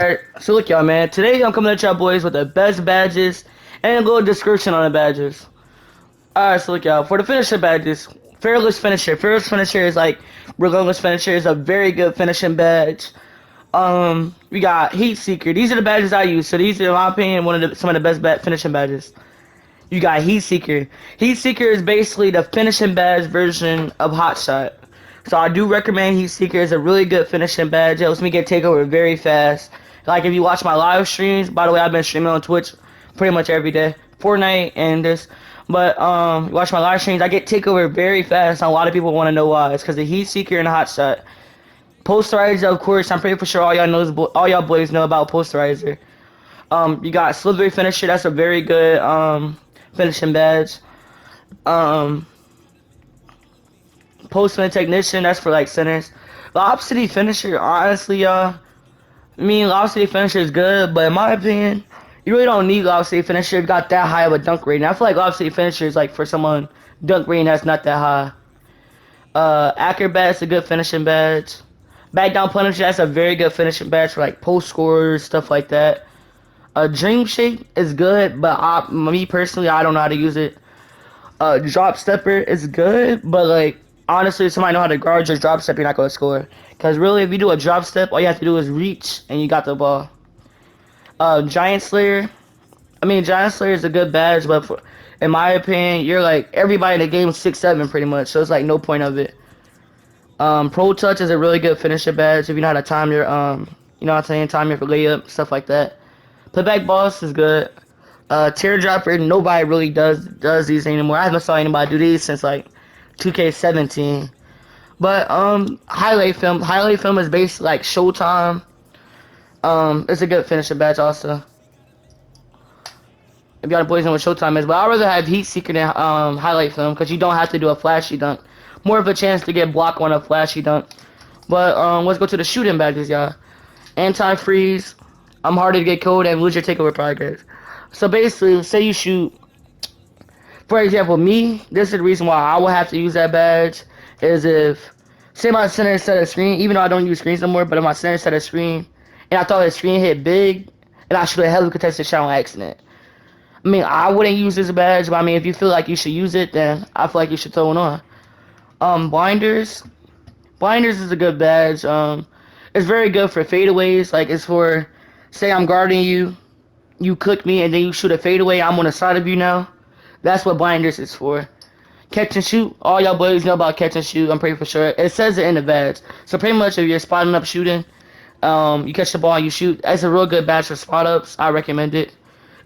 Alright, so look y'all man, today I'm coming at y'all boys with the best badges and a little description on the badges. Alright, so look y'all, for the finisher badges, Fearless Finisher. Fearless Finisher is like Relentless Finisher is a very good finishing badge. We got Heat Seeker. These are the badges I use, so these are in my opinion some of the best finishing badges. You got Heat Seeker. Heat Seeker is basically the finishing badge version of Hot Shot. So I do recommend Heat Seeker. Is a really good finishing badge. It helps me get takeover very fast. Like if you watch my live streams, by the way, I've been streaming on Twitch pretty much every day, Fortnite and this. But watch my live streams, I get takeover very fast. And a lot of people want to know why. It's because the Heat Seeker and the Hot Shot. Posterizer, of course. I'm pretty for sure all y'all boys know about Posterizer. You got Slithery Finisher. That's a very good finishing badge. Postman Technician. That's for like centers. Lob City Finisher. Honestly, y'all. I mean, Lob City Finisher is good, but in my opinion, you really don't need Lob City Finisher if you got that high of a dunk rating. I feel like Lob City Finisher is like for someone dunk rating that's not that high. Acrobat's a good finishing badge. Back Down Punisher, that's a very good finishing badge for like post scorers, stuff like that. Dream Shake is good, but me personally, I don't know how to use it. Drop Stepper is good, but like honestly, if somebody know how to guard your drop step, you're not gonna score. Cause really, if you do a drop step, all you have to do is reach, and you got the ball. Giant Slayer. I mean, Giant Slayer is a good badge, but in my opinion, you're like everybody in the game is 6'7" pretty much, so it's like no point of it. Pro Touch is a really good finisher badge if you know how to time your you know what I'm saying, time your layup, stuff like that. Putback Boss is good. Teardropper, nobody really does these anymore. I haven't saw anybody do these since like 2K17. But highlight film is basically like Showtime. It's a good finisher badge also. If y'all boys know what Showtime is, but I'd rather have Heat Seeker than highlight film because you don't have to do a flashy dunk. More of a chance to get blocked on a flashy dunk. But let's go to the shooting badges, y'all. Anti-freeze. I'm harder to get killed and lose your takeover progress. So basically, say you shoot. For example, me. This is the reason why I will have to use that badge. Is if say my center set a screen, even though I don't use screens no more, but if my center set a screen and I thought the screen hit big and I should have heavily contested shot on accident. I mean, I wouldn't use this badge, but I mean, if you feel like you should use it, then I feel like you should throw it on. Blinders. Blinders is a good badge. It's very good for fadeaways. Like it's for, say I'm guarding you, you cook me, and then you shoot a fadeaway. I'm on the side of you now. That's what blinders is for. Catch and shoot. All y'all boys know about catch and shoot. I'm pretty for sure. It says it in the badge. So pretty much if you're spotting up shooting, you catch the ball and you shoot. That's a real good badge for spot ups. I recommend it.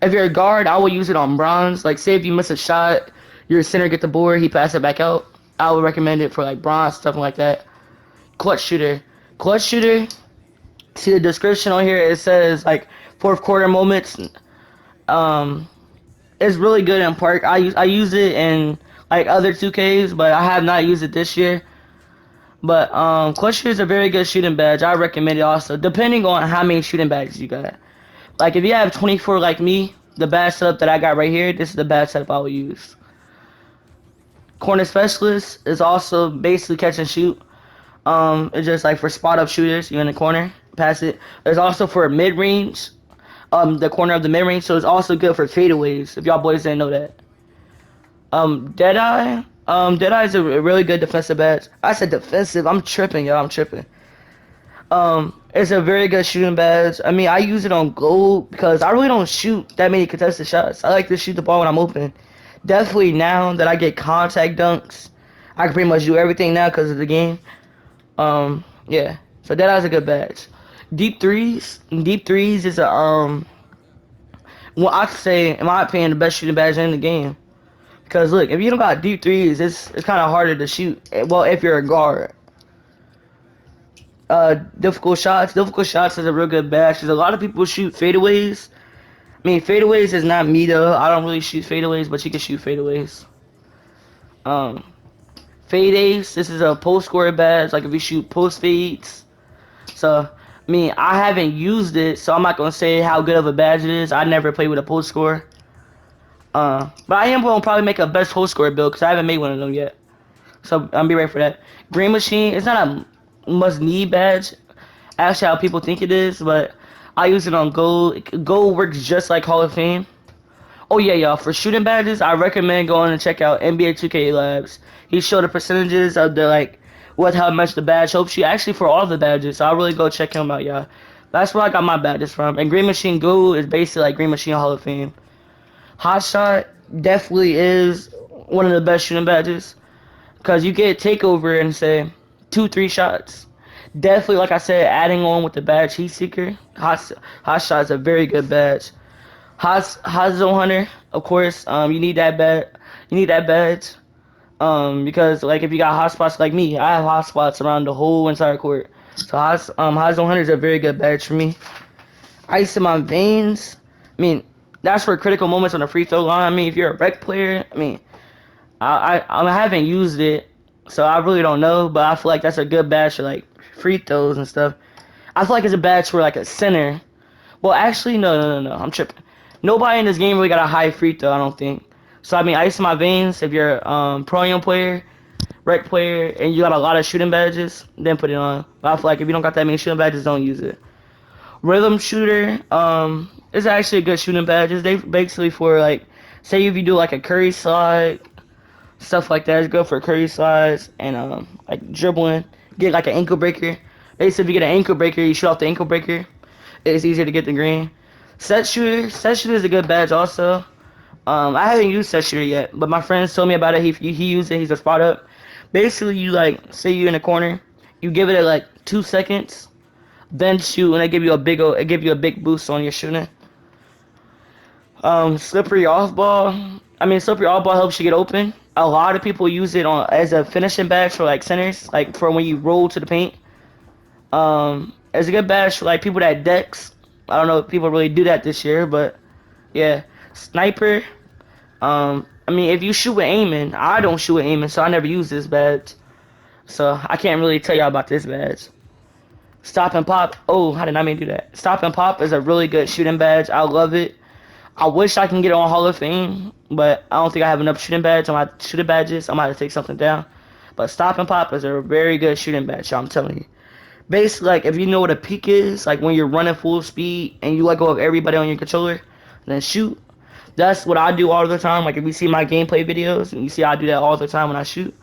If you're a guard, I will use it on bronze. Like say if you miss a shot, your center get the board, he pass it back out. I would recommend it for like bronze, stuff like that. Clutch shooter. Clutch shooter. See the description on here, it says like fourth quarter moments. It's really good in park. I use it in like other 2Ks, but I have not used it this year. But clutch shooter is a very good shooting badge. I recommend it also, depending on how many shooting badges you got. Like if you have 24 like me, the badge setup that I got right here, this is the badge setup I will use. Corner specialist is also basically catch and shoot. It's just like for spot up shooters, you're in the corner, pass it. There's also for mid range, the corner of the mid range, so it's also good for fadeaways. If y'all boys didn't know that. Deadeye. Deadeye is a really good defensive badge. I said defensive. I'm tripping, y'all. I'm tripping. It's a very good shooting badge. I mean, I use it on gold because I really don't shoot that many contested shots. I like to shoot the ball when I'm open. Definitely now that I get contact dunks, I can pretty much do everything now because of the game. Yeah. So Deadeye's a good badge. Deep threes. Deep threes is a well, I could say, in my opinion, the best shooting badge in the game. Because look, if you don't got deep threes, it's kind of harder to shoot. Well, if you're a guard. Difficult shots. Difficult shots is a real good badge. Because a lot of people shoot fadeaways. I mean, fadeaways is not me though. I don't really shoot fadeaways, but you can shoot fadeaways. Fade ace. This is a post scorer badge. Like if you shoot post fades. So, I mean, I haven't used it, so I'm not gonna say how good of a badge it is. I never played with a post scorer. But I am gonna probably make a best post scorer build because I haven't made one of them yet. So I'm be ready for that. Green Machine. It's not a must need badge. Actually, how people think it is, but I use it on gold. Gold works just like Hall of Fame. Oh yeah, y'all. For shooting badges, I recommend going and check out NBA 2K Labs. He showed the percentages of the like what how much the badge helps you. Actually, for all the badges, so I'll really go check him out, y'all. That's where I got my badges from. And Green Machine Gold is basically like Green Machine Hall of Fame. Hot Shot definitely is one of the best shooting badges because you get takeover and say 2-3 shots. Definitely, like I said, adding on with the badge Heat Seeker. Hot Shot is a very good badge. Hot Zone Hunter, of course. You need that badge. You need that badge. Because like if you got hot spots like me, I have hot spots around the whole entire court. So Hot Zone Hunter is a very good badge for me. Ice in my veins. I mean, that's for critical moments on the free throw line. I mean, if you're a rec player, I mean, I haven't used it, so I really don't know. But I feel like that's a good badge for like free throws and stuff. I feel like it's a badge for like a center. Well, actually, no. I'm tripping. Nobody in this game really got a high free throw, I don't think. So I mean, ice in my veins. If you're pro player, rec player, and you got a lot of shooting badges, then put it on. But I feel like if you don't got that many shooting badges, don't use it. Rhythm shooter, is actually a good shooting badge. It's they basically for like, say if you do like a Curry slide, stuff like that. It's good for Curry slides and like dribbling. Get like an ankle breaker. Basically, if you get an ankle breaker, you shoot off the ankle breaker. It's easier to get the green. Set shooter is a good badge also. I haven't used set shooter yet, but my friends told me about it. He used it. He's a spot up. Basically, you like say you're in the corner, you give it like 2 seconds, then shoot, and it give you a big boost on your shooting. Slippery off ball. I mean, slippery off ball helps you get open. A lot of people use it on as a finishing badge for like centers, like for when you roll to the paint. It's a good badge for like people that decks. I don't know if people really do that this year, but yeah. Sniper. I mean, if you shoot with aiming, I don't shoot with aiming, so I never use this badge. So I can't really tell y'all about this badge. Stop and pop. Oh, how did I mean do that? Stop and pop is a really good shooting badge. I love it. I wish I can get it on Hall of Fame, but I don't think I have enough shooting badges on my shooting badges. I might have to take something down. But stop and pop is a very good shooting badge, I'm telling you. Basically, like if you know what a peak is, like when you're running full speed and you let go of everybody on your controller, then shoot. That's what I do all the time. Like if you see my gameplay videos, and you see I do that all the time when I shoot.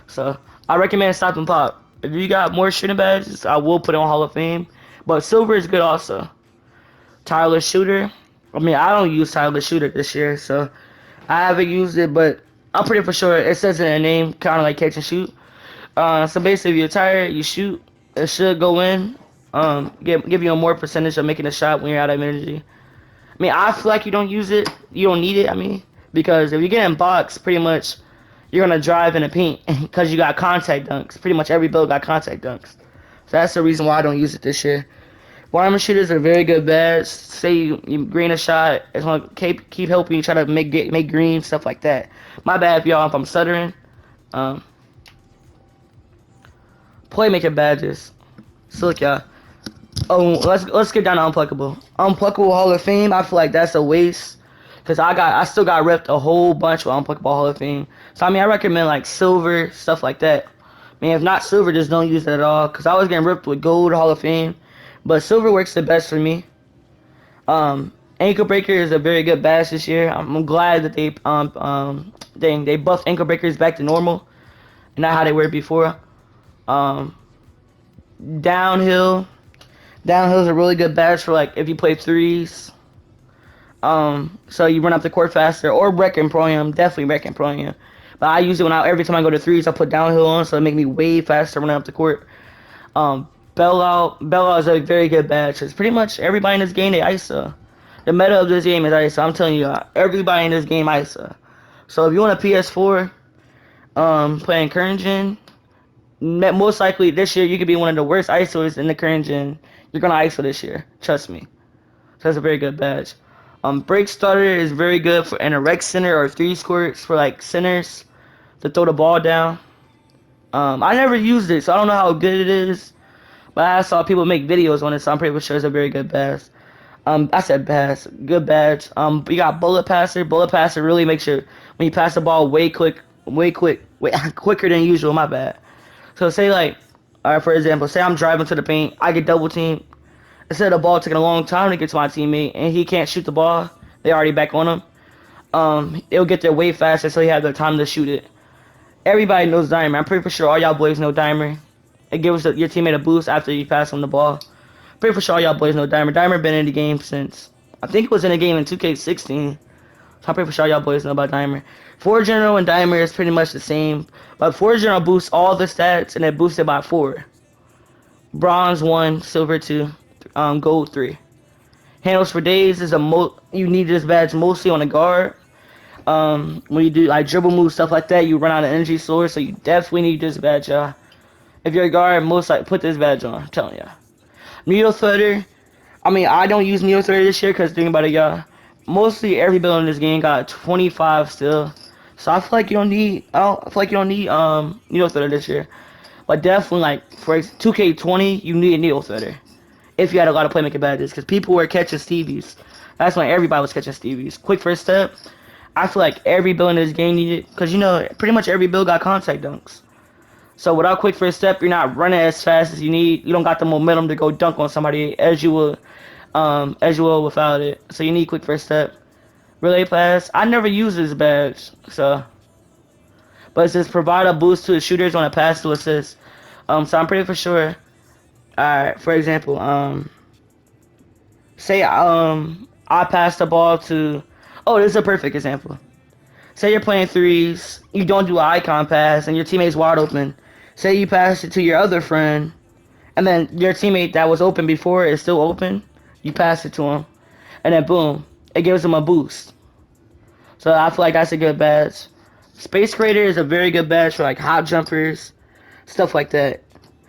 So I recommend stop and pop. If you got more shooting badges, I will put it on Hall of Fame. But silver is good also. Tyler Shooter. I mean, I don't use Tyler Shooter this year, so I haven't used it, but I'm pretty for sure it says in the name, kind of like catch and shoot. So basically, if you're tired, you shoot. It should go in. Give you a more percentage of making a shot when you're out of energy. I mean, I feel like you don't use it. You don't need it, I mean, because if you get in box, pretty much you're going to drive in the paint because you got contact dunks. Pretty much every build got contact dunks. So that's the reason why I don't use it this year. Warmer shooters are very good badge. Say you green a shot, it's going to keep helping you try to make green, stuff like that. My bad, y'all, if I'm stuttering. Playmaker badges. So look, y'all. Oh, let's get down to Unpluckable. Unpluckable Hall of Fame, I feel like that's a waste. Because I still got ripped a whole bunch with Unpluckable Hall of Fame. So, I mean, I recommend, like, silver, stuff like that. I mean, if not silver, just don't use it at all. Because I was getting ripped with gold Hall of Fame. But silver works the best for me. Ankle Breaker is a very good badge this year. I'm glad that they buffed Ankle Breakers back to normal. And not how they were before. Downhill. Downhill is a really good badge for, like, if you play threes. So you run up the court faster. Or Rec and Pro-Am. Definitely Rec and Pro-Am. But I use it every time I go to threes, I put downhill on, so it make me way faster running up the court. Bailout is a very good badge. It's pretty much everybody in this game, they ISO. The meta of this game is ISO. I'm telling you, everybody in this game ISO. So if you want a PS4, playing current gen, most likely this year you could be one of the worst ISOs in the current gen. You're gonna ISO this year, trust me. So that's a very good badge. Break starter is very good for in a rec center or three squirts for like centers to throw the ball down. I never used it, so I don't know how good it is. But I saw people make videos on it, so I'm pretty sure it's a very good badge. I said badge, good badge. You got bullet passer. Bullet passer really makes sure when you pass the ball quicker than usual. My bad. So say like, alright, for example, say I'm driving to the paint, I get double teamed. Instead of the ball taking a long time to get to my teammate and he can't shoot the ball, they already back on him. It'll get there way faster so he has the time to shoot it. Everybody knows Dimer. I'm pretty sure all y'all boys know Dimer. It gives your teammate a boost after you pass on the ball. Pretty sure all y'all boys know Dimer. Dimer been in the game since, I think it was in the game in 2K16. So I'm pretty sure y'all boys know about Dimer. 4 General and Dimer is pretty much the same. But 4 General boosts all the stats and it boosted by 4. Bronze 1, Silver 2, Gold 3. Handles for days is you need this badge mostly on a guard. When you do like dribble moves, stuff like that, you run out of energy source, so you definitely need this badge, y'all. If you're a guard, most like put this badge on, I'm telling y'all. Needle Threader, I mean, I don't use Needle Threader this year because think about it, y'all. Mostly every build in this game got 25 still, so I feel like you don't need. I feel like you don't need Needle Threader this year. But definitely, like for 2K20, you need a Needle Threader if you had a lot of playmaking badges, because people were catching Stevies. That's when everybody was catching Stevies. Quick first step. I feel like every build in this game needed, because you know pretty much every build got contact dunks. So without quick first step, you're not running as fast as you need. You don't got the momentum to go dunk on somebody as you will without it. So you need quick first step. Relay pass. I never use this badge, so. But it says provide a boost to the shooters on a pass to assist. So I'm pretty for sure. Alright, for example, say I pass the ball to. Oh, this is a perfect example. Say you're playing threes, you don't do an icon pass, and your teammate's wide open. Say you pass it to your other friend, and then your teammate that was open before is still open. You pass it to him, and then boom, it gives him a boost. So I feel like that's a good badge. Space Creator is a very good badge for like hop jumpers, stuff like that.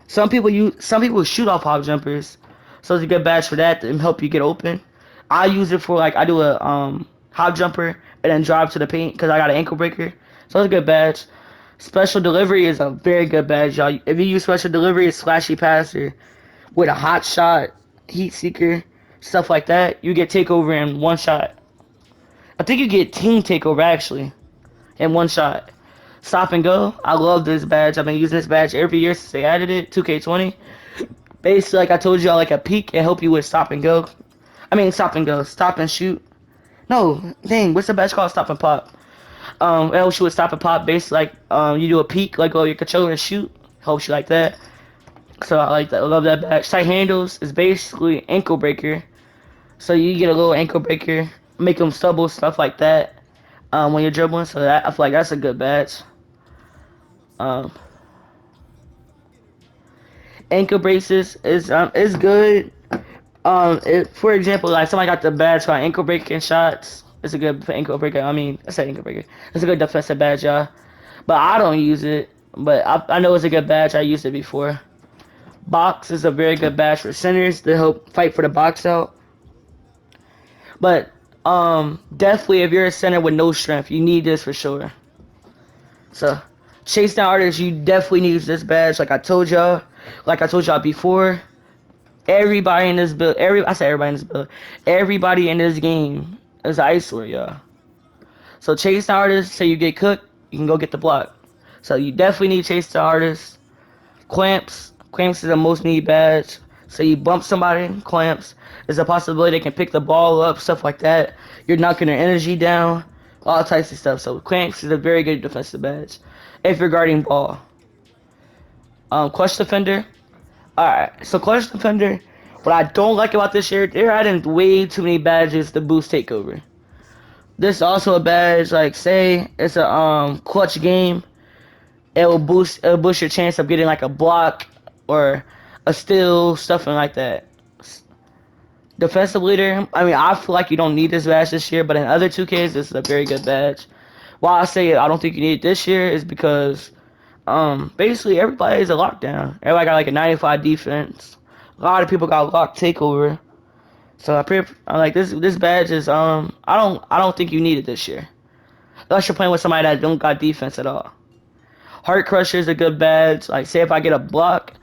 Some people shoot off hop jumpers, so it's a good badge for that to help you get open. I use it for like I do a hop jumper and then drive to the paint because I got an ankle breaker, so it's a good badge. Special Delivery is a very good badge, y'all. If you use Special Delivery, it's Flashy Passer with a hot shot, Heat Seeker, stuff like that. You get takeover in one shot. I think you get team takeover actually in one shot. Stop and Go. I love this badge. I've been using this badge every year since they added it. 2K20. Basically, like I told y'all, like a peek, it help you with Stop and Go. I mean, Stop and Go. Stop and Shoot. No, dang, what's the badge called? Stop and Pop. It helps you with Stop and Pop. Basically, like you do a peek, like your controller and shoot. Helps you like that. So I like that. I love that badge. Tight Handles is basically ankle breaker. So you get a little ankle breaker, make them stumble, stuff like that. When you're dribbling, so that I feel like that's a good badge. Ankle braces is good. For example, like somebody got the badge for ankle breaking shots. It's a good ankle breaker. I mean, I said ankle breaker. It's a good defensive badge, y'all. But I don't use it. But I know it's a good badge. I used it before. Box is a very good badge for centers to help fight for the box out. But definitely if you're a center with no strength, you need this for sure. So chase down artists, you definitely need this badge. Like I told y'all before. Everybody in this build, everybody in this game is Icewear, y'all. So chase the artist, so you get cooked, you can go get the block. So you definitely need chase the artist. Clamps is the most needed badge. So you bump somebody, clamps. There's a possibility they can pick the ball up, stuff like that. You're knocking their energy down, all types of stuff. So clamps is a very good defensive badge if you're guarding ball. Clutch Defender. Alright, so Clutch Defender, what I don't like about this year, they're adding way too many badges to boost takeover. This is also a badge, like say it's a clutch game, it'll boost your chance of getting like a block or a steal, stuff like that. Defensive leader, I mean, I feel like you don't need this badge this year, but in other 2Ks, this is a very good badge. Why I say I don't think you need it this year is because basically everybody's a lockdown. Everybody got like a 95 defense. A lot of people got locked takeover. So I like this badge is I don't think you need it this year. Unless you're playing with somebody that don't got defense at all. Heart Crusher is a good badge. Like say if I get a block,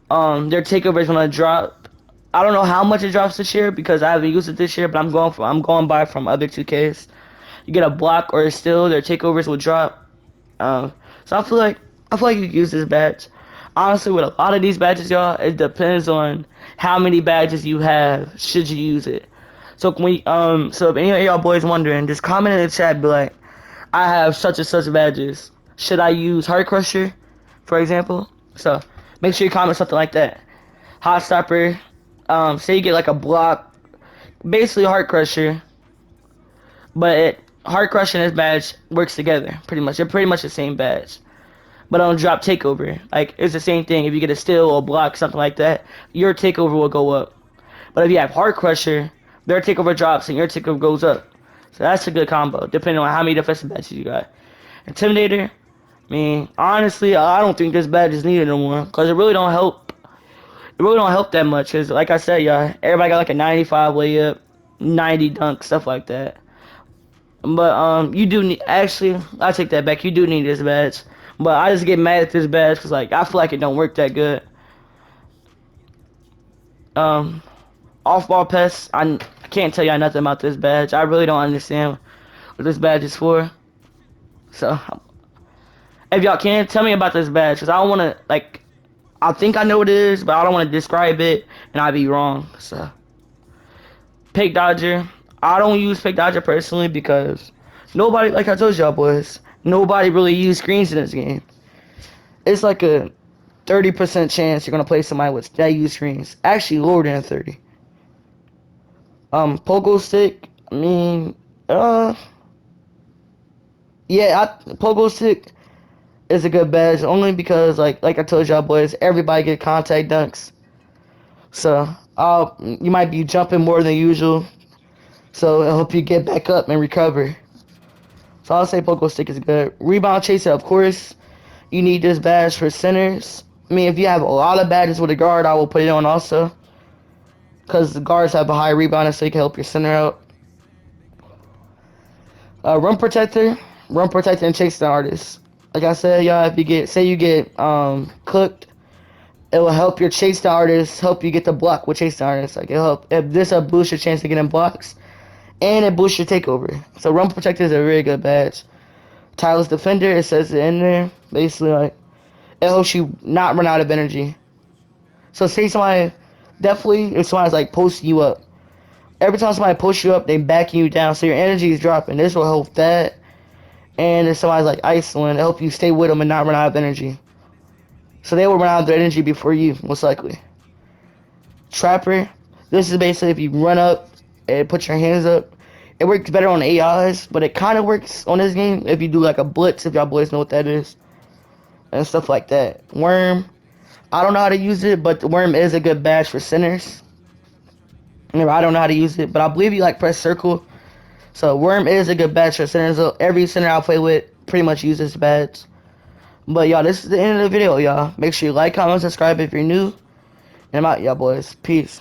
their takeover is gonna drop. I don't know how much it drops this year because I haven't used it this year, but I'm going by from other 2Ks. You get a block or a steal, their takeovers will drop. So I feel like you can use this badge. honestly, with a lot of these badges, y'all, it depends on how many badges you have. Should you use it? So can we, so if any of y'all boys wondering, just comment in the chat, be like, I have such and such badges. Should I use Heart Crusher, for example? So make sure you comment something like that. Hot Stopper, say you get like a block, basically Heart Crusher, but Heart Crusher and his badge works together, pretty much. They're pretty much the same badge. But on drop takeover, like, it's the same thing. If you get a steal or block, something like that, your takeover will go up. But if you have Heart Crusher, their takeover drops and your takeover goes up. So that's a good combo, depending on how many defensive badges you got. Intimidator, I mean, honestly, I don't think this badge is needed no more, because it really don't help. It really don't help that much, because like I said, y'all, everybody got like a 95 layup, 90 dunk, stuff like that. But you do need, actually, I take that back. You do need this badge. But I just get mad at this badge because, like, I feel like it don't work that good. Off-ball pest, I can't tell y'all nothing about this badge. I really don't understand what this badge is for. So, if y'all can, tell me about this badge, because I don't want to, like, I think I know what it is, but I don't want to describe it, and I'd be wrong. So, Pick Dodger. I don't use Pick Dodger personally because nobody, like I told y'all boys, nobody really used screens in this game. It's like a 30% chance you're gonna play somebody with that use screens. Actually, lower than 30. Pogo stick. I mean, yeah, Pogo stick is a good badge only because, like I told y'all boys, everybody get contact dunks. So, you might be jumping more than usual. So, I hope you get back up and recover. So, I'll say Pogo stick is good. Rebound chaser, of course. You need this badge for centers. I mean, if you have a lot of badges with a guard, I will put it on also. Because the guards have a high rebound, so you can help your center out. Rim protector. Rim protector and chase the artist. Like I said, y'all, if you get, say you get cooked, it will help your chase the artist, help you get the block with chase the artist. Like, it'll help, if this will boost your chance to get in blocks, and it boosts your takeover. So rim protector is a really good badge. Tireless defender, it says it in there. Basically, like, it helps you not run out of energy. So say somebody, definitely if somebody's like posting you up. Every time somebody posts you up, they backing you down, so your energy is dropping. This will help that. And if somebody's like Iceland, it'll help you stay with them and not run out of energy. So they will run out of their energy before you, most likely. Trapper, this is basically if you run up and put your hands up. It works better on AIs, but it kind of works on this game if you do like a blitz, if y'all boys know what that is. And stuff like that. Worm, I don't know how to use it, but the worm is a good badge for centers. I don't know how to use it, but I believe you like press circle. So worm is a good badge for centers. So every center I play with pretty much uses badge. But y'all, this is the end of the video, y'all. Make sure you like, comment, subscribe if you're new. And I'm out, y'all boys. Peace.